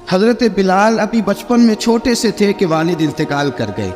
حضرت بلال ابھی بچپن میں چھوٹے سے تھے کہ والد انتقال کر گئے.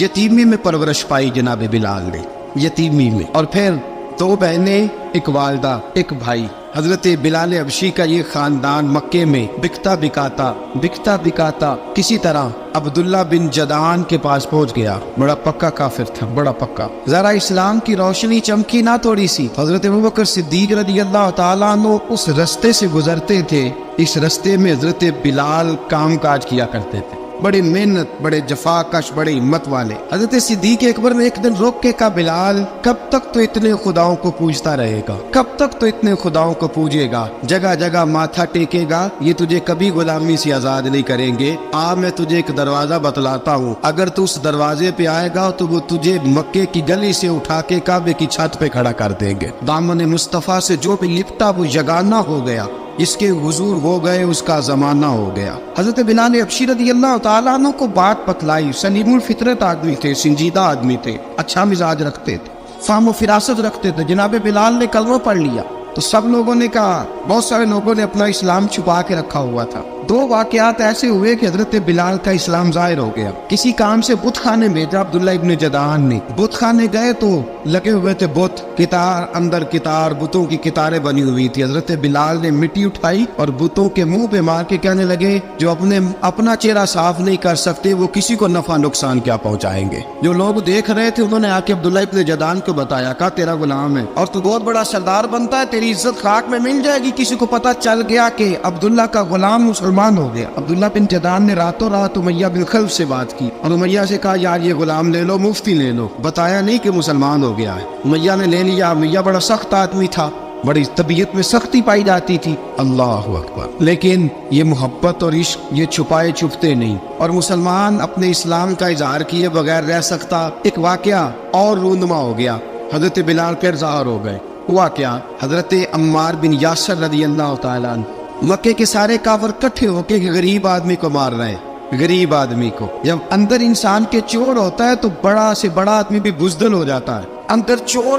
یتیمی میں پرورش پائی جناب بلال نے، یتیمی میں. اور پھر 2 بہنیں، ایک والدہ، ایک بھائی. حضرت بلال حبشی کا یہ خاندان مکے میں بکتا بکاتا کسی طرح عبداللہ بن جدعان کے پاس پہنچ گیا. بڑا پکا کافر تھا، بڑا پکا. ذرا اسلام کی روشنی چمکی نہ تھوڑی سی. حضرت ابوبکر صدیق رضی اللہ تعالیٰ عنہ اس رستے سے گزرتے تھے. اس رستے میں حضرت بلال کام کاج کیا کرتے تھے، بڑے محنت، بڑے جفاکش، بڑے ہمت والے. حضرت صدیق اکبر نے ایک دن روک کے کہا، بلال کب تک تو اتنے خداؤں کو پوجتا رہے گا، کب تک تو اتنے خداؤں کو پوجے گا، جگہ جگہ ماتھا ٹیکے گا، یہ تجھے کبھی غلامی سے آزاد نہیں کریں گے. میں تجھے ایک دروازہ بتلاتا ہوں، اگر تو اس دروازے پہ آئے گا تو وہ تجھے مکے کی گلی سے اٹھا کے کعبے کی چھت پہ کھڑا کر دیں گے. دامن مصطفیٰ سے جو بھی لپٹا وہ یگانہ ہو گیا، اس کے حضور ہو گئے، اس کا زمانہ ہو گیا. حضرت بلال حبشی رضی اللہ تعالیٰ عنہ کو بات بتلائی. سلیم الفطرت آدمی تھے، سنجیدہ آدمی تھے، اچھا مزاج رکھتے تھے، فہم و فراست رکھتے تھے. جناب بلال نے کلمہ پڑھ لیا تو سب لوگوں نے کہا، بہت سارے لوگوں نے اپنا اسلام چھپا کے رکھا ہوا تھا. 2 واقعات ایسے ہوئے کہ حضرت بلال کا اسلام ظاہر ہو گیا. کسی کام سے بت خانے بھیجا عبداللہ ابن جدعان نے. بت خانے گئے تو لگے ہوئے تھے بت، کتار اندر کتار، بتوں کی کتاریں بنی ہوئی تھی. حضرت بلال نے مٹی اٹھائی اور بتوں کے منہ پہ مار کے کہنے لگے، جو اپنا چہرہ صاف نہیں کر سکتے وہ کسی کو نفع نقصان کیا پہنچائیں گے. جو لوگ دیکھ رہے تھے انہوں نے آ کے عبداللہ ابن جدعان کو بتایا، کہا تیرا غلام ہے اور تو بہت بڑا سردار بنتا ہے، تیری عزت خاک میں مل جائے گی. کسی کو پتہ چل گیا کہ عبداللہ کا غلام مسلمان ہو گیا. عبداللہ بن جدعان نے راتوں رات امیہ بن خلف سے بات کی اور امیہ سے کہا، یار یہ غلام لے لو، مفتی لے لو. بتایا نہیں کہ مسلمان ہو گیا ہے. امیہ نے لے لیا. امیہ بڑا سخت آدمی تھا، بڑی طبیعت میں سختی پائی جاتی تھی. اللہ اکبر. لیکن یہ محبت اور عشق یہ چھپائے چھپتے نہیں، اور مسلمان اپنے اسلام کا اظہار کیے بغیر رہ سکتا. ایک واقعہ اور رونما ہو گیا. حضرت بلال پھر ظاہر ہو گئے. ہوا کیا؟ حضرت عمار بن یاسر رضی اللہ تعالیٰ عنہ، مکے کے سارے کافر کٹھے ہو کے غریب آدمی کو مار رہے ہیں. غریب آدمی کو جب اندر انسان کے چور ہوتا ہے تو بڑا سے بڑا آدمی بھی بزدل ہو جاتا ہے.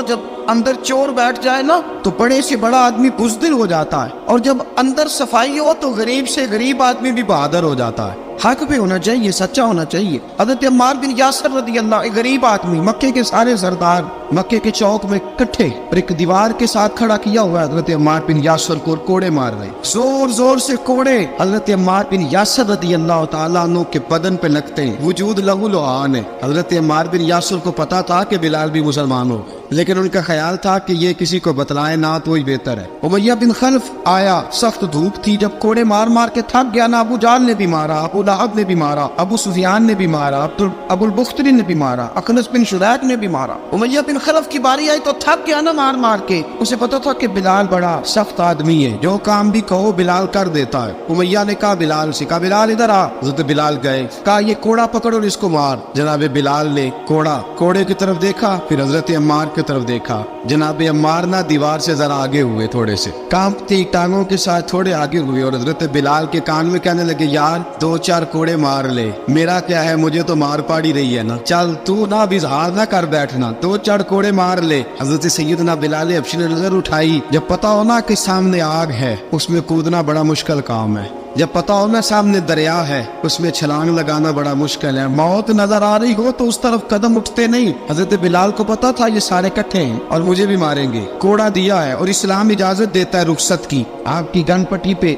جب اندر چور بیٹھ جائے نا تو بڑے سے بڑا آدمی بزدل ہو جاتا ہے، اور جب اندر صفائی ہو تو غریب سے غریب آدمی بھی بہادر ہو جاتا ہے. حق پہ ہونا چاہیے، سچا ہونا چاہیے. حضرت عمار بن یاسر رضی اللہ، ایک غریب آدمی، مکے کے سارے سردار مکے کے چوک میں کٹھے اور ایک دیوار کے ساتھ کھڑا کیا ہوا ہے. حضرت عمار بن یاسر کو کوڑے مار رہے، زور زور سے کوڑے حضرت عمار بن یاسر رضی اللہ تعالیٰ عنہ کے بدن پہ لگتے ہیں. وجود لہو لعان ہے. حضرت عمار بن یاسر کو پتا تھا کہ بلال بھی مسلمان ہو، لیکن ان کا خیال تھا کہ یہ کسی کو بتلائے نہ تو ہی بہتر ہے. امیہ بن خلف آیا، سخت دھوپ تھی، جب کوڑے مار مار کے تھک گیا نا، ابو جہل نے بھی مارا، ابو لہب نے بھی مارا، ابو سفیان نے بھی مارا، ابو البختری نے بھی مارا، اخنس بن شریح نے بھی مارا. امیہ بن خلف کی باری آئی تو تھک گیا نا مار مار کے. اسے پتا تھا کہ بلال بڑا سخت آدمی ہے، جو کام بھی کہو بلال کر دیتا ہے. امیہ نے کہا بلال سے، کہا بلال ادھر آ. حضرت بلال گئے، کہا یہ کوڑا پکڑ اور اس کو مار. جناب بلال نے کوڑے کی طرف دیکھا، پھر حضرت عمار کی طرف دیکھا. جناب عمار نہ دیوار سے ذرا آگے ہوئے، تھوڑے سے کانپتی ٹانگوں کے ساتھ تھوڑے آگے ہوئے، اور حضرت بلال کے کان میں کہنے لگے، یار 2-4 کوڑے مار لے، میرا کیا ہے، مجھے تو مار پاڑی رہی ہے نا، چل تو نہ بھی اظہار نہ کر بیٹھنا، 2-4 کوڑے مار لے. حضرت سیدنا بلال حبشی نے نظر اٹھائی. جب پتا ہونا کہ سامنے آگ ہے اس میں کودنا بڑا مشکل کام ہے. جب پتا ہونا سامنے دریا ہے اس میں چھلانگ لگانا بڑا مشکل ہے. موت نظر آ رہی ہو تو اس طرف قدم اٹھتے نہیں. حضرت بلال کو پتا تھا یہ سارے کٹھے ہیں اور مجھے بھی ماریں گے. کوڑا دیا ہے اور اسلام اجازت دیتا ہے رخصت کی. آپ کی گن پٹی پہ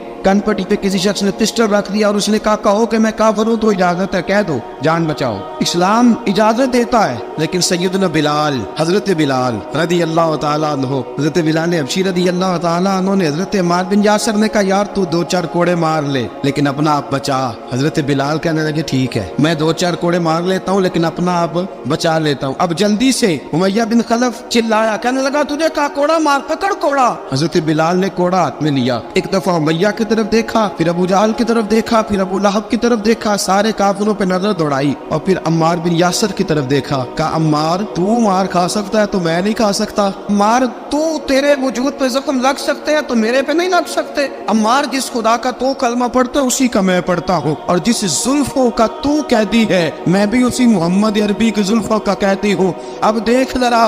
کسی شخص نے پسٹل رکھ دیا اور اس نے کہا کہو کہ میں کافر ہوں تو اجازت ہے، کہہ دو، جان بچاؤ. اسلام اجازت دیتا ہے. لیکن سیدنا بلال، حضرت بلال رضی اللہ تعالیٰ عنہ، حضرت بلال حبشی رضی اللہ تعالیٰ عنہ نے حضرت عمار بن یاسر نے کہا، یار تو 2-4 کوڑے مار لے لیکن اپنا آپ بچا. حضرت بلال کہنے لگے، ٹھیک ہے میں 2-4 کوڑے مار لیتا ہوں لیکن اپنا آپ بچا لیتا ہوں. اب جلدی سے امیہ بن خلف چلایا، کہنے لگا تجھے کہا کوڑا مار، پکڑ کوڑا. حضرت بلال نے کوڑا ہاتھ میں لیا، ایک دفعہ امیہ کی طرف دیکھا، پھر ابو جہل کی طرف دیکھا، پھر ابو لہب کی طرف دیکھا، سارے کافروں پہ نظر دوڑائی، اور پھر عمار بن یاسر کی طرف دیکھا. کہا عمار تو مار کھا سکتا ہے تو میں نہیں کھا سکتا. عمار تو تیرے وجود پہ زخم لگ سکتے ہیں تو میرے پہ نہیں لگ سکتے. عمار جس خدا کا تو کلمہ پڑھتا ہے اسی کا میں پڑھتا ہوں، اور جس زلفوں کا تو قیدی ہے میں بھی اسی محمد عربی کی زلفوں کا قیدی ہوں. اب دیکھ ذرا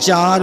4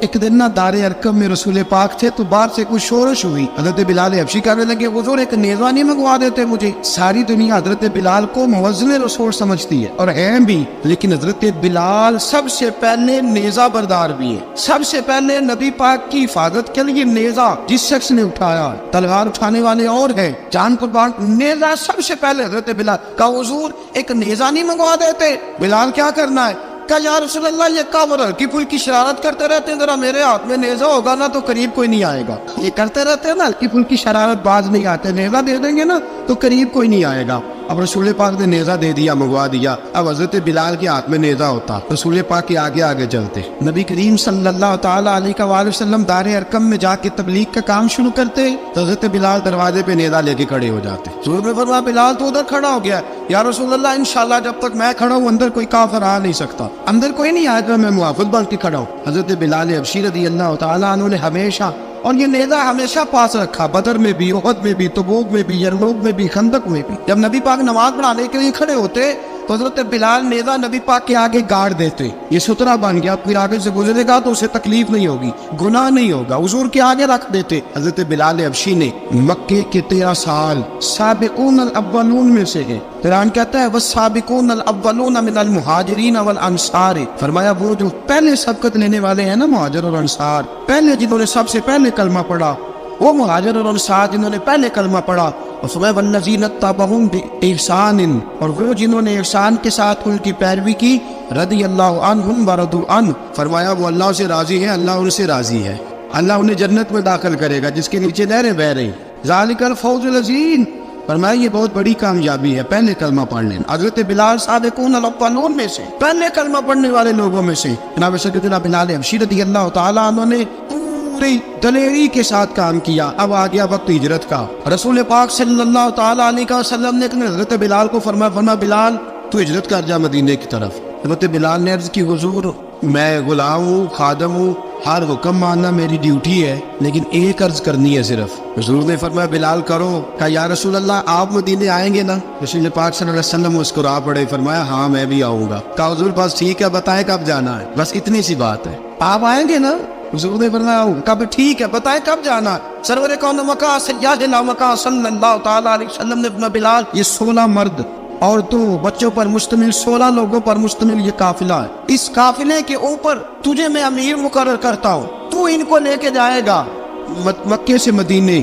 ایک دن نا دار ارکم میں رسول پاک تھے تو باہر سے کچھ شورش ہوئی. حضرت بلال حبشی کہنے لگے حضور ایک نیزہ نہیں منگوا دیتے مجھے. ساری دنیا حضرت بلال کو مؤذن رسول سمجھتی ہے اور ہیں بھی, لیکن حضرت بلال سب سے پہلے نیزہ بردار بھی ہے. سب سے پہلے نبی پاک کی حفاظت کے لیے نیزہ جس شخص نے اٹھایا, تلوار اٹھانے والے اور ہیں, جان قربان, نیزہ سب سے پہلے حضرت بلال. کہا حضور ایک نیزہ نہیں منگوا دیتے. بلال کیا کرنا ہے؟ کہا یا رسول اللہ یہ کافر ہلکی پھلکی شرارت کرتے رہتے ہیں, ذرا میرے ہاتھ میں نیزہ ہوگا نا تو قریب کوئی نہیں آئے گا. یہ کرتے رہتے ہیں نا ہلکی پھلکی شرارت, باز نہیں آتے, نیزہ دے دیں گے نا تو قریب کوئی نہیں آئے گا. اب رسول پاک نے نیزہ دے دیا, منگوا دیا. اب حضرت بلال کے ہاتھ میں نیزہ ہوتا, رسول پاک کے آگے آگے چلتے. نبی کریم صلی اللہ تعالیٰ علیہ وآلہ وسلم دار ارکم میں جا کے تبلیغ کا کام شروع کرتے تو حضرت بلال دروازے پہ نیزہ لے کے کھڑے ہو جاتے. حضور نے فرمایا بلال تو ادھر کھڑا ہو گیا. یا رسول اللہ انشاءاللہ جب تک میں کھڑا ہوں اندر کوئی کافر آ نہیں سکتا, اندر کوئی نہیں آئے گا, میں محافظ بن کے کھڑا ہوں. حضرت بلال حبشی رضی اللہ تعالیٰ عنہ نے ہمیشہ, اور یہ نیزہ ہمیشہ پاس رکھا, بدر میں بھی, احد میں بھی, تبوک میں بھی, یرموک میں بھی, خندق میں بھی. جب نبی پاک نماز پڑھانے کے لیے کھڑے ہوتے تو حضرت بلال نیزہ نبی پاک کے آگے گاڑ دیتے. یہ سترہ بن گیا, کوئی آگے سے گزرے گا تو اسے تکلیف نہیں ہوگی, گناہ نہیں ہوگا, حضور کے آگے رکھ دیتے. حضرت بلال حبشی نے مکے کے 13 سال سابقون الاولون میں سے ہے. قرآن کہتا ہے والسابقون الاولون من المہاجرین والانصار, فرمایا وہ جو پہلے سبقت لینے والے ہیں نا مہاجر اور انصار, پہلے جنہوں نے سب سے پہلے کلمہ پڑھا, وہ مہاجر اور انصار جنہوں نے پہلے کلمہ پڑھا. اور فرمایا والذین اتبعوہم بإحسان, اور وہ جنہوں نے احسان کے ساتھ ان کی پیروی کی, رضی اللہ عنہم ورضوا عنہ, فرمایا وہ اللہ سے راضی ہے, اللہ ان سے راضی ہے, اللہ انہیں جنت میں داخل کرے گا جس کے نیچے نہریں بہ رہی. ذالک الفوز العظیم, فرمایا یہ بہت بڑی کامیابی ہے پہلے کلمہ پڑھ لینا. حضرت بلال سابقون الاولون میں سے, پہلے کلمہ پڑھنے والے لوگوں میں سے. جناب سیدنا بلال حبشی رضی اللہ تعالیٰ عنہ نے پوری دلیری کے ساتھ کام کیا. اب آ گیا وقت ہجرت کا. رسول پاک صلی اللہ تعالیٰ علیہ وسلم نے حضرت بلال کو فرمایا بلال تو ہجرت کر جا مدینے کی طرف. حضرت بلال نے عرض کی حضور میں غلام ہوں, خادم ہوں, ہر حکم ماننا میری ڈیوٹی ہے, لیکن ایک عرض کرنی ہے صرف. حضور نے فرمایا بلال کرو. کہا یا رسول اللہ آپ مدینے آئیں گے نا؟ رسول پاک صلی اللہ علیہ وسلم مسکرا پڑے, فرمایا ہاں میں بھی آؤں گا. کہا حضور بس ٹھیک ہے, بتائیں کب جانا ہے, بس اتنی سی بات ہے, آپ آئیں گے نا؟ حضور نے فرمایا کب ٹھیک ہے, بتائیں کب جانا ہے. سرور کون مکہ سیدنا مکہ صلی اللہ تعالیٰ علیہ وسلم نے فرمایا بلال یہ 16 مرد اور 2 بچوں پر مشتمل 16 لوگوں پر مشتمل یہ قافلہ ہے, اس قافلے کے اوپر تجھے میں امیر مقرر کرتا ہوں, تو ان کو لے کے جائے گا مکے سے مدینے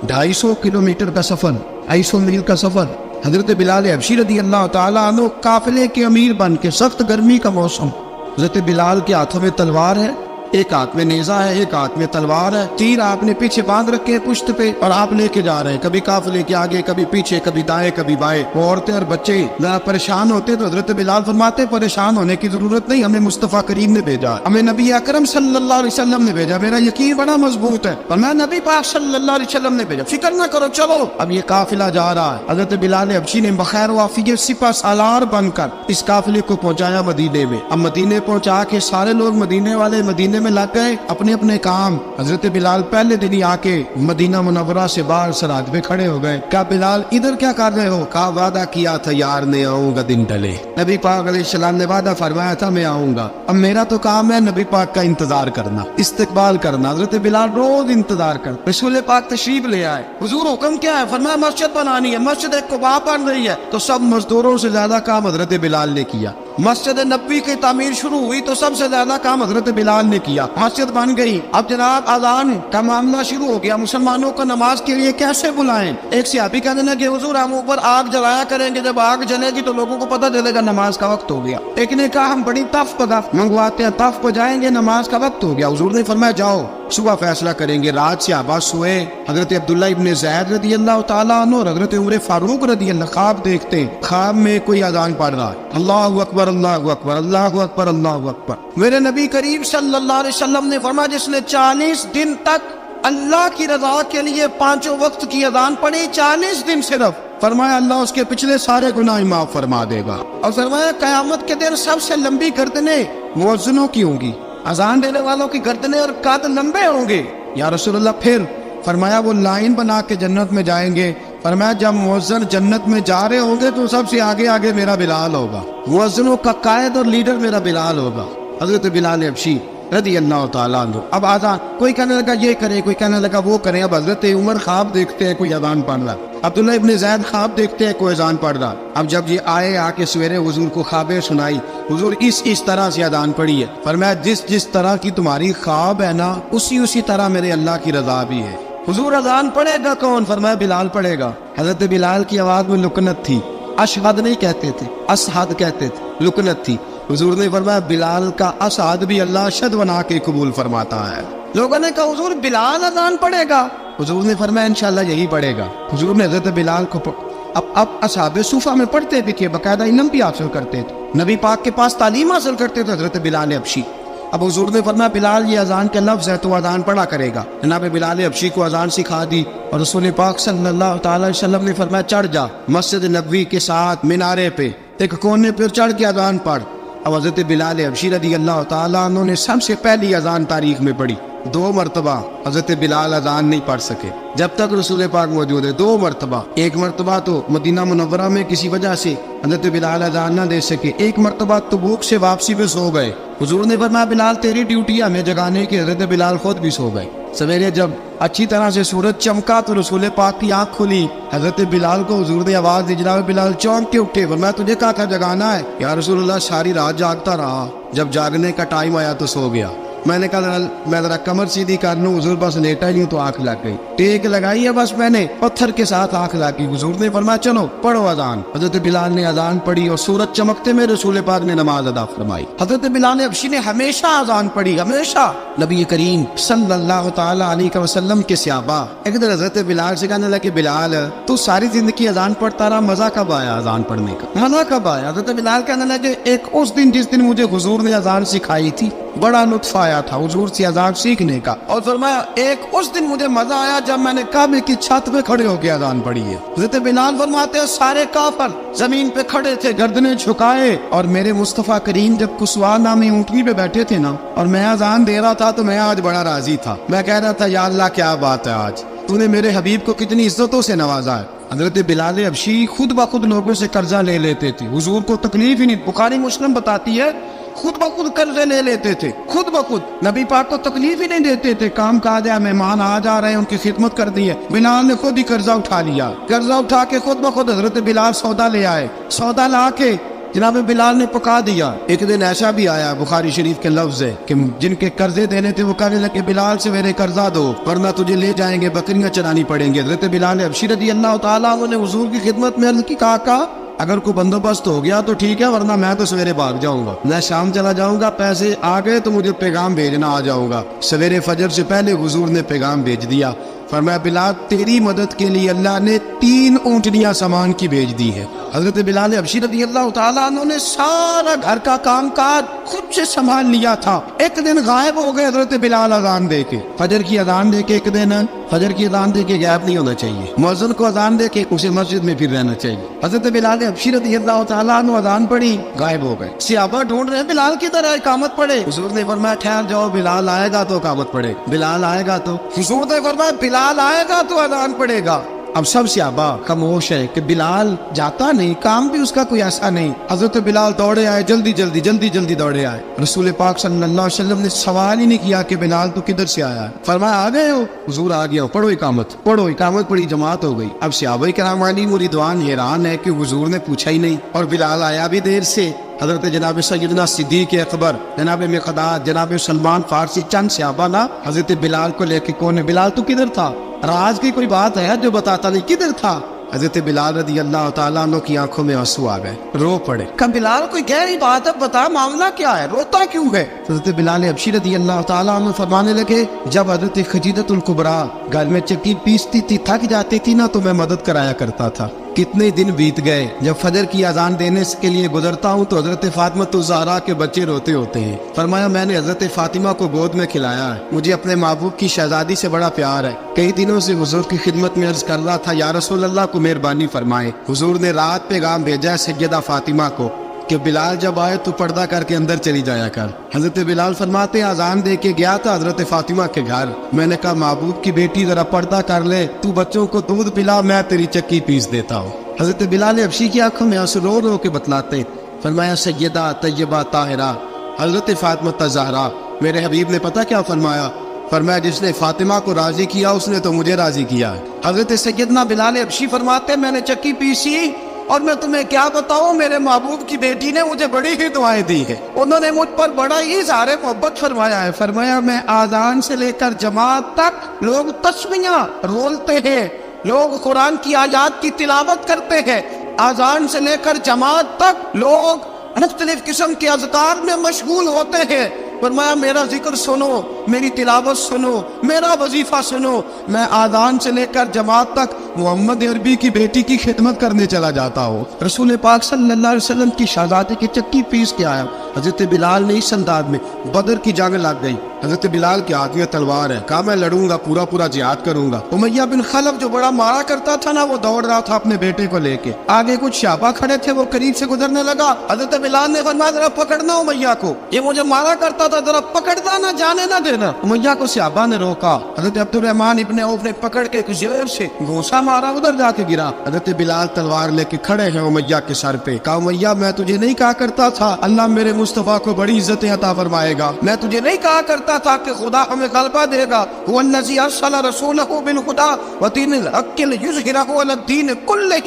250 کلومیٹر کا سفر, 250 میل کا سفر. حضرت بلال حبشی رضی اللہ تعالیٰ عنہ قافلے کے امیر بن کے, سخت گرمی کا موسم, حضرت بلال کے ہاتھوں میں تلوار ہے, ایک ہاتھ میں نیزہ ہے, ایک ہاتھ میں تلوار ہے, تیر آپ نے پیچھے باندھ رکھے پشت پہ اور آپ لے کے جا رہے ہیں, کبھی قافلے کے آگے, کبھی پیچھے, کبھی دائیں کبھی بائیں. وہ عورتیں اور بچے ذرا پریشان ہوتے تو حضرت بلال فرماتے پریشان ہونے کی ضرورت نہیں, ہمیں مصطفیٰ کریم نے بھیجا, ہمیں نبی اکرم صلی اللہ علیہ وسلم نے بھیجا, میرا یقین بڑا مضبوط ہے, اور میں نبی پاک صلی اللہ علیہ وسلم نے بھیجا, فکر نہ کرو چلو. اب یہ قافلہ جا رہا ہے. حضرت بلال حبشی نے بخیر و عافیت سپہ سالار بن کر اس قافلے کو پہنچایا مدینے میں. اب مدینے پہنچا کے سارے لوگ مدینے والے مدینے میں لگ گئے اپنے اپنے کام. حضرت بلال پہلے دن ہی آ کے مدینہ منورہ سے باہر سرحد پہ کھڑے ہو گئے. کہا بلال ادھر کیا کر رہے ہو؟ کہا وعدہ کیا تھا یار نے آؤں گا دن ڈلے. نبی پاک علیہ السلام نے وعدہ فرمایا تھا میں آؤں گا, اب میرا تو کام ہے نبی پاک کا انتظار کرنا, استقبال کرنا. حضرت بلال روز انتظار کر. رسول پاک تشریف لے آئے. حضور حکم کیا ہے؟ فرمایا مسجد بنانی ہے, مسجد قباء بن رہی ہے. تو سب مزدوروں سے زیادہ کام حضرت بلال نے کیا. مسجد نبوی کی تعمیر شروع ہوئی تو سب سے زیادہ کام حضرت بلال نے کیا. مسجد بن گئی. اب جناب اذان کا معاملہ شروع ہو گیا, مسلمانوں کو نماز کے لیے کیسے بلائیں؟ ایک صحابی کہنے لگے حضور ہم اوپر آگ جلایا کریں گے, جب آگ جلے گی تو لوگوں کو پتہ چلے گا نماز کا وقت ہو گیا. ایک نے کہا ہم بڑی تف منگواتے ہیں, تف پہ جائیں گے, نماز کا وقت ہو گیا. حضور نے فرمایا جاؤ صبح فیصلہ کریں گے. رات صحابہ سوئے. حضرت عبداللہ ابن زید رضی اللہ تعالیٰ عنہ اور حضرت عمر فاروق رضی اللہ خواب دیکھتے, خواب میں کوئی اذان پڑھ رہا ہے, اللہ اکبر اللہ اکبر اللہ اکبر اللہ اکبر. میرے نبی کریم صلی اللہ علیہ وسلم نے فرمایا جس نے 40 دن تک اللہ کی رضا کے لیے 5 وقت کی اذان پڑھی, 40 دن صرف, فرمایا اللہ اس کے پچھلے سارے گناہ معاف فرما دے گا. اور فرمایا قیامت کے دن سب سے لمبی گردنیں مؤذنوں کی ہوں گی, اذان دینے والوں کی گردنیں اور قد لمبے ہوں گے. یا رسول اللہ پھر؟ فرمایا وہ لائن بنا کے جنت میں جائیں گے. فرمایا جب مؤذن جنت میں جا رہے ہوں گے تو سب سے آگے آگے میرا بلال ہوگا, مؤذنوں کا قائد اور لیڈر میرا بلال ہوگا. حضرت بلال حبشی رضی اللہ تعالیٰ عنہ. اب آزان کوئی کہنے لگا یہ کرے, کوئی کہنے لگا وہ کرے. اب حضرت عمر خواب دیکھتے ہیں کوئی اذان پڑھ رہا, عبداللہ ابن زید خواب دیکھتے ہیں کوئی اذان پڑھ رہا. اب جب یہ آئے آ کے سویرے حضور کو خوابیں سنائی, حضور اس طرح سے اذان پڑھی ہے. فرمایا جس طرح کی تمہاری خواب ہے نا اسی طرح میرے اللہ کی رضا بھی ہے. حضور اذان پڑھے گا کون؟ فرمایا بلال پڑھے گا. حضرت بلال کی آواز میں لکنت تھی, اشہد نہیں کہتے تھے, اسہد کہتے تھے, لکنت تھی. حضور نے فرمایا بلال کا اسعد بھی اللہ اشہد بنا کے قبول فرماتا ہے. لوگوں نے کہا حضور بلال اذان پڑھے گا. حضور نے فرمایا انشاءاللہ یہی پڑھے گا. حضور نے حضرت بلال کو اب اصحاب صوفہ میں پڑھتے بھی تھے, باقاعدہ علم بھی حاصل کرتے تھے, نبی پاک کے پاس تعلیم حاصل کرتے تھے حضرت بلال حبشی. اب حضور نے فرمایا بلال یہ اذان کا لفظ ہے تو اذان پڑھا کرے گا. جناب بلال حبشی کو اذان سکھا دی اور رسول پاک صلی اللہ تعالی وسلم نے فرمایا چڑھ جا مسجد نبوی کے ساتھ مینارے پہ ایک کونے پہ چڑھ کے اذان پڑھ. اب حضرت بلال حبشی رضی اللہ تعالیٰ عنہ نے سب سے پہلی اذان تاریخ میں پڑھی. 2 مرتبہ حضرت بلال اذان نہیں پڑھ سکے جب تک رسول پاک موجود ہے. 2 مرتبہ, ایک مرتبہ تو مدینہ منورہ میں کسی وجہ سے حضرت بلال اذان نہ دے سکے, ایک مرتبہ تبوک سے واپسی پہ سو گئے. حضور نے فرمایا بلال تیری ڈیوٹی ہے ہمیں جگانے کی. حضرت بلال خود بھی سو گئے. سویرے جب اچھی طرح سے سورج چمکا تو رسول پاک کی آنکھ کھلی. حضرت بلال کو حضور نے آواز دی, جناب بلال چونک کے اٹھے. فرمایا تجھے کہا تھا جگانا ہے. یا رسول اللہ ساری رات جاگتا رہا, جب جاگنے کا ٹائم آیا تو سو گیا. میں نے کہا میں ذرا کمر سیدھی کر لوں. حضور بس لیٹا ہی نہیں تو آنکھ لگ گئی. ٹیک لگائی ہے بس میں نے, پتھر کے ساتھ آنکھ لگ گئی. حضور نے فرمایا چلو پڑھو اذان. حضرت بلال نے اذان پڑھی اور سورج چمکتے میں رسول پاک نے نماز ادا فرمائی. حضرت بلال حبشی نے ہمیشہ اذان پڑھی, ہمیشہ. نبی کریم صلی اللہ تعالی علیہ وسلم کے صحابہ ایک دن حضرت بلال سے کہنے لگے بلال تو ساری زندگی اذان پڑھتا رہا, مزہ کب آیا اذان پڑھنے کا, مزہ کب آیا؟ حضرت بلال کہنے لگے ایک اس دن جس دن مجھے حضور نے اذان سکھائی تھی بڑا لطف آیا تھا حضور سے اذان سیکھنے کا. اور فرمایا ایک اس دن مجھے مزہ آیا جب میں نے کعبے کی چھت پہ کھڑے ہو کے اذان پڑھی ہے. حضرت بلال فرماتے ہیں سارے کافر زمین پہ کھڑے تھے گردنیں جھکائے, اور میرے مصطفیٰ کریم جب کسوا نامی اونٹنی پہ بیٹھے تھے نا اور میں اذان دے رہا تھا تو میں آج بڑا راضی تھا. میں کہہ رہا تھا یا اللہ کیا بات ہے, آج تو نے میرے حبیب کو کتنی عزتوں سے نوازا ہے. حضرت بلال حبشی خود بخود لوگوں سے قرضہ لے لیتے تھے, حضور کو تکلیف ہی نہیں. بخاری مسلم بتاتی ہے خود بخود قرضے لے لیتے تھے, خود بخود. نبی پاک کو تکلیف ہی نہیں دیتے تھے. کام کاج ہے, مہمان آ جا رہے ہیں, ان کی خدمت کر دی ہے. بلال نے خود ہی قرضہ اٹھا لیا, قرضہ اٹھا کے خود بخود حضرت بلال سودا لے آئے. سودا لا کے جناب بلال نے پکا دیا. ایک دن ایسا بھی آیا بخاری شریف کے لفظ ہے کہ جن کے قرضے دینے تھے وہ کہنے لگے بلال سے میرے قرضہ دو ورنہ تجھے لے جائیں گے, بکریاں چرانی پڑیں گے. حضرت بلال حبشی رضی اللہ تعالیٰ عنہ نے حضور کی خدمت میں عرض کی, کہا اگر کوئی بندوبست ہو گیا تو ٹھیک ہے ورنہ میں تو سویرے بھاگ جاؤں گا, میں شام چلا جاؤں گا, پیسے آ گئے تو مجھے پیغام بھیجنا آ جاؤں گا. سویرے فجر سے پہلے حضور نے پیغام بھیج دیا. فرمایا بلال تیری مدد کے لیے اللہ نے 3 اونٹنیاں سامان کی بھیج دی ہے. حضرت بلال حبشی رضی اللہ تعالیٰ عنہ نے سارا گھر کا کام کاج خود سے سنبھال لیا تھا. ایک دن غائب ہو گئے حضرت بلال اذان دے کے, فجر کی اذان دے کے. ایک دن فجر کی اذان دے کے غائب نہیں ہونا چاہیے, مؤذن کو اذان دے کے اسے مسجد میں پھر رہنا چاہیے. حضرت بلال حبشی رضی اللہ تعالیٰ عنہ اذان پڑھی, غائب ہو گئے. صحابہ ڈھونڈ رہے ہیں بلال کی طرح اقامت پڑھے. حضور نے فرمایا ٹھہر جاؤ, بلال آئے گا تو اقامت پڑھے, بلال آئے گا تو. حضور نے فرمایا بلال آئے گا تو اذان پڑھے گا. اب سب صحابہ خاموش ہے کہ بلال جاتا نہیں, کام بھی اس کا کوئی ایسا نہیں. حضرت بلال دوڑے آئے, جلدی جلدی دوڑے آئے. رسول پاک صلی اللہ علیہ وسلم نے سوال ہی نہیں کیا کہ بلال تو کدھر سے آیا ہے, فرمایا آ گئے ہو. حضور آ گیا ہو, پڑھو اقامت پڑھی, جماعت ہو گئی. اب صحابہ کرام علیہم رضوان حیران ہے کہ حضور نے پوچھا ہی نہیں اور بلال آیا بھی دیر سے. حضرت جناب سیدنا صدیق اکبر, جناب مقداد, جناب سلمان فارسی, چند صحابہ نا حضرت بلال کو لے کے کون ہے بلال تو کدھر تھا, راز کی کوئی بات ہے جو بتاتا نہیں کدھر تھا. حضرت بلال رضی اللہ تعالیٰ عنہ کی آنکھوں میں آنسو آ گئے, رو پڑے. کہ بلال کوئی گہری بات ہے, بتا معاملہ کیا ہے, روتا کیوں ہے؟ حضرت بلال حبشی رضی اللہ تعالیٰ عنہ فرمانے لگے جب حضرت خدیجہ الکبریٰ گھر میں چکی پیستی تھی, تھک جاتی تھی نا تو میں مدد کرایا کرتا تھا. کتنے دن بیت گئے, جب فجر کی اذان دینے کے لیے گزرتا ہوں تو حضرت فاطمہ الزہرا کے بچے روتے ہوتے ہیں. فرمایا میں نے حضرت فاطمہ کو گود میں کھلایا ہے, مجھے اپنے محبوب کی شہزادی سے بڑا پیار ہے. کئی دنوں سے حضور کی خدمت میں عرض کر رہا تھا یا رسول اللہ کو مہربانی فرمائے. حضور نے رات پیغام بھیجا ہے سیدہ فاطمہ کو کہ بلال جب آئے تو پردہ کر کے اندر چلی جایا کر. حضرت بلال فرماتے ہیں اذان دے کے گیا تھا حضرت فاطمہ کے گھر, میں نے کہا محبوب کی بیٹی ذرا پردہ کر لے, تو بچوں کو دودھ پلا, میں تیری چکی پیس دیتا ہوں. حضرت بلال حبشی کی آنکھوں میں آنسو رو کے بتلاتے. فرمایا سیدہ طیبہ طاہرہ حضرت فاطمہ الزہرا میرے حبیب نے پتہ کیا فرمایا؟ فرمایا جس نے فاطمہ کو راضی کیا اس نے تو مجھے راضی کیا۔ حضرت سیدنا بلال حبشی فرماتے میں نے چکی پیسی اور میں تمہیں کیا بتاؤں، میرے محبوب کی بیٹی نے مجھے بڑی ہی دعائیں دی ہے، انہوں نے مجھ پر بڑا ہی اظہار محبت فرمایا ہے۔ فرمایا میں آذان سے لے کر جماعت تک لوگ تسبیحاں رولتے ہیں، لوگ قرآن کی آیات کی تلاوت کرتے ہیں، آذان سے لے کر جماعت تک لوگ مختلف قسم کے اذکار میں مشغول ہوتے ہیں۔ فرمایا میرا ذکر سنو، میری تلاوت سنو، میرا وظیفہ سنو، میں آذان سے لے کر جماعت تک محمد عربی کی بیٹی کی خدمت کرنے چلا جاتا ہوں۔ رسول پاک صلی اللہ علیہ وسلم کی شہزادی کی چکی پیس کے آیا۔ حضرت بلال نے اس انداز میں بدر کی جنگ لگ گئی، حضرت بلال کے ہاتھ میں تلوار ہے، کہا میں لڑوں گا، پورا جہاد کروں گا۔ امیہ بن خلف جو بڑا مارا کرتا تھا نا، وہ دوڑ رہا تھا اپنے بیٹے کو لے کے، آگے کچھ صحابہ کھڑے تھے، وہ قریب سے گزرنے لگا، حضرت بلال نے فرمایا ذرا پکڑنا امیہ کو، یہ مجھے مارا کرتا تھا، ذرا پکڑنا نہ جانے نہ دینا۔ امیہ کو صحابہ نے روکا، حضرت عبد الرحمن ابن عوف نے پکڑ کے زور سے گھونسا مارا، ادھر جا کے گرا۔ حضرت بلال تلوار لے کے کھڑے ہیں امیہ کے سر پہ، کہا امیہ میں تجھے نہیں کہا کرتا تھا اللہ میرے مصطفیٰ کو بڑی عزت عطا فرمائے گا، میں تجھے نہیں کہا کرتا تھا کہ خدا ہمیں غلبہ دے گا، هو الذی ارسل رسولہ بالہدی ودین الحق لیظہرہ علی الدین کلہ،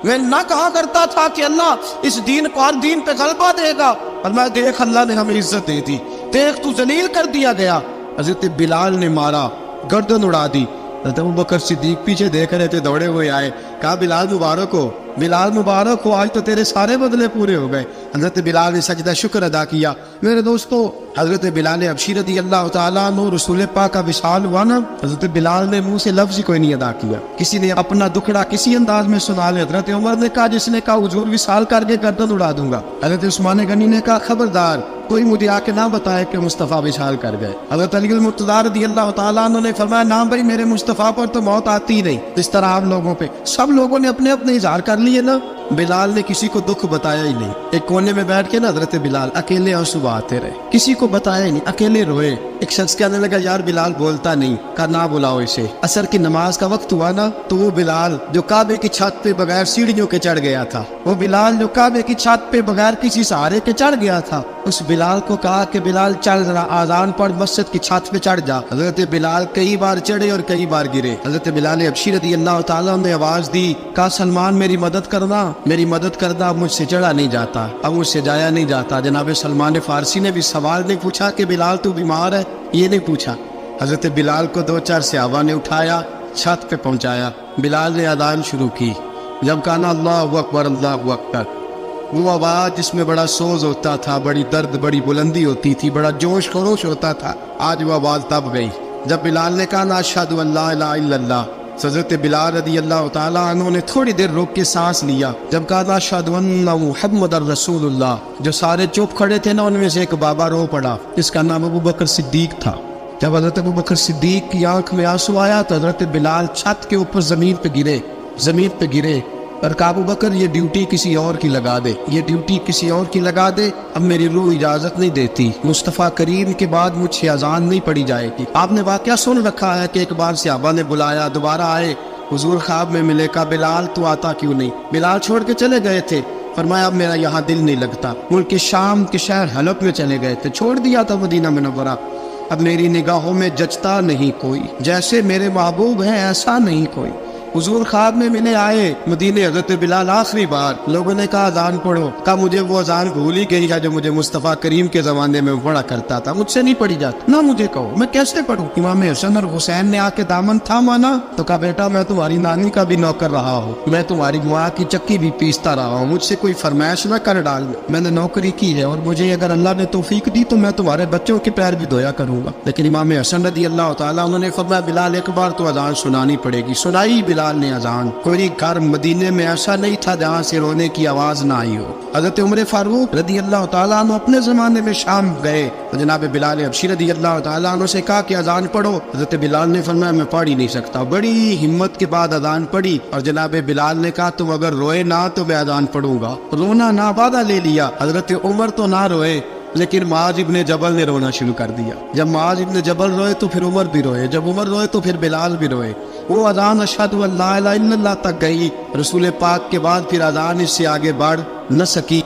میں نہ کہا کرتا تھا کہ اللہ اس دین کو ہر دین پہ غلبہ دے گا، اور میں دیکھ اللہ نے ہمیں عزت دے دی، دیکھ تو ذلیل کر دیا گیا۔ حضرت بلال نے مارا، گردن اڑا دی۔ حضرت ابوبکر صدیق پیچھے دیکھ رہے تھے، دوڑے ہوئے آئے، کہا بلال مبارک ہو، بلال مبارک ہو، آج تو تیرے سارے بدلے پورے ہو گئے۔ حضرت بلال نے سجدہ شکر ادا کیا۔ میرے دوستو، حضرت بلال حبشی رضی اللہ تعالیٰ عنہ رسول پاک کا وصال ہوا نا، حضرت بلال نے منہ سے لفظ کوئی نہیں ادا کیا، کسی نے اپنا دکھڑا کسی انداز میں سنا لیا۔ حضرت عمر نے کہا جس نے کہا حضور وصال کر کے گردن اڑا دوں گا۔ حضرت عثمان غنی نے کہا خبردار کوئی مجھے آ کے نہ بتائے کہ مصطفیٰ وصال کر گئے۔ حضرت علی المرتضیٰ رضی اللہ تعالیٰ عنہ نے فرمایا نہ بھائی میرے مصطفیٰ پر تو موت آتی ہی نہیں، اس طرح آپ لوگوں پہ سب لوگوں نے اپنے اپنے اظہار کر لیے نا، بلال نے کسی کو دکھ بتایا ہی نہیں۔ ایک کونے میں بیٹھ کے نا حضرت بلال اکیلے آنسو بہاتے رہے، کسی کو بتایا ہی نہیں، اکیلے روئے۔ ایک شخص کہنے لگا یار بلال بولتا نہیں، کہا نہ بلاؤ اسے۔ عصر کی نماز کا وقت ہوا نا، تو وہ بلال جو کعبے کی چھت پہ بغیر سیڑھیوں کے چڑھ گیا تھا، وہ بلال جو کعبے کی چھت پہ بغیر کسی سہارے کے چڑھ گیا تھا، اس بلال کو کہا کہ بلال چل ذرا آذان پڑھ، مسجد کی چھت پہ چڑھ جا۔ حضرت بلال کئی بار چڑھے اور کئی بار گرے۔ حضرت بلال حبشی رضی اللہ تعالیٰ نے آواز دی، کہا سلمان میری مدد کرنا، میری مدد کرنا، اب مجھ سے چڑھا نہیں جاتا، اب مجھ سے جایا نہیں جاتا۔ جناب سلمان فارسی نے بھی سوال نہیں پوچھا کہ بلال تو بیمار ہے، یہ نہیں پوچھا۔ حضرت بلال کو دو چار صحابہ نے اٹھایا، چھت پہ پہنچایا، بلال نے اذان شروع کی۔ جب کہا نا اللہ اکبر اللہ اکبر، وہ آواز جس میں بڑا سوز ہوتا تھا، بڑی درد، بڑی بلندی ہوتی تھی، بڑا جوش خروش ہوتا تھا، آج وہ آواز دب گئی۔ جب بلال نے کہا نا اشہد ان لا الہ الا اللہ، حضرت بلال رضی اللہ تعالیٰ عنہ نے تھوڑی دیر روک کے سانس لیا۔ جب کہا نا اشہد ان محمد رسول اللہ، جو سارے چپ کھڑے تھے نا ان میں سے ایک بابا رو پڑا، جس کا نام ابوبکر صدیق تھا۔ جب حضرت ابوبکر صدیق کی آنکھ میں آنسو آیا تو حضرت بلال چھت کے اوپر زمین پہ گرے اور کہا ابوبکر یہ ڈیوٹی کسی اور کی لگا دے، یہ ڈیوٹی کسی اور کی لگا دے، اب میری روح اجازت نہیں دیتی، مصطفیٰ کریم کے بعد مجھ سے اذان نہیں پڑی جائے گی۔ آپ نے واقعہ سن رکھا ہے کہ ایک بار صحابہ نے بلایا، دوبارہ آئے، حضور خواب میں ملے، کہا بلال تو آتا کیوں نہیں؟ بلال چھوڑ کے چلے گئے تھے، فرمایا اب میرا یہاں دل نہیں لگتا، ملک شام کے شہر حلب میں چلے گئے تھے، چھوڑ دیا تھا مدینہ منورہ، اب میری نگاہوں میں جچتا نہیں کوئی، جیسے میرے محبوب ہیں ایسا نہیں کوئی۔ حضور خواب میں ملے، آئے مدینے، حضرت بلال آخری بار، لوگوں نے کہا اذان پڑھو، کہا مجھے وہ اذان بھول ہی گئی ہے جو مجھے مصطفیٰ کریم کے زمانے میں پڑھا کرتا تھا، مجھ سے نہیں پڑھی جاتی، نہ مجھے کہو میں کیسے پڑھوں۔ امام حسن اور حسین نے آ کے دامن تھاما نا، تو کہا بیٹا میں تمہاری نانی کا بھی نوکر رہا ہوں، میں تمہاری ماں کی چکی بھی پیستا رہا ہوں، مجھ سے کوئی فرمائش نہ کر ڈال، میں نے نوکری کی ہے اور مجھے اگر اللہ نے توفیق دی تو میں تمہارے بچوں کے پیر بھی دھویا کروں گا۔ لیکن امام حسن رضی اللہ تعالیٰ انہوں نے فرمایا بلال ایک بار تو اذان سنانی پڑے گی۔ سنائی بلال نے اذان۔ کوئی گھر مدینے میں ایسا نہیں تھا جہاں سے رونے کی آواز نہ آئی ہو۔ حضرت عمر فاروق رضی اللہ تعالیٰ عنہ اپنے زمانے میں شام گئے، جناب بلال حبشی رضی اللہ تعالیٰ عنہ سے کہا کہ اذان پڑھو، حضرت بلال نے فرمایا میں پڑھ ہی نہیں سکتا، بڑی ہمت کے بعد اذان پڑھی، اور جناب بلال نے کہا تم اگر روئے نہ تو میں اذان پڑھوں گا۔ رونا نہ وعدہ لے لیا۔ حضرت عمر تو نہ روئے، لیکن معاذ ابن جبل نے رونا شروع کر دیا۔ جب معاذ ابن جبل روئے تو پھر عمر بھی روئے، جب عمر روئے تو پھر بلال بھی روئے۔ وہ اذان اشہد ان لا الہ الا اللہ تک گئی، رسول پاک کے بعد پھر اذان اس سے آگے بڑھ نہ سکی۔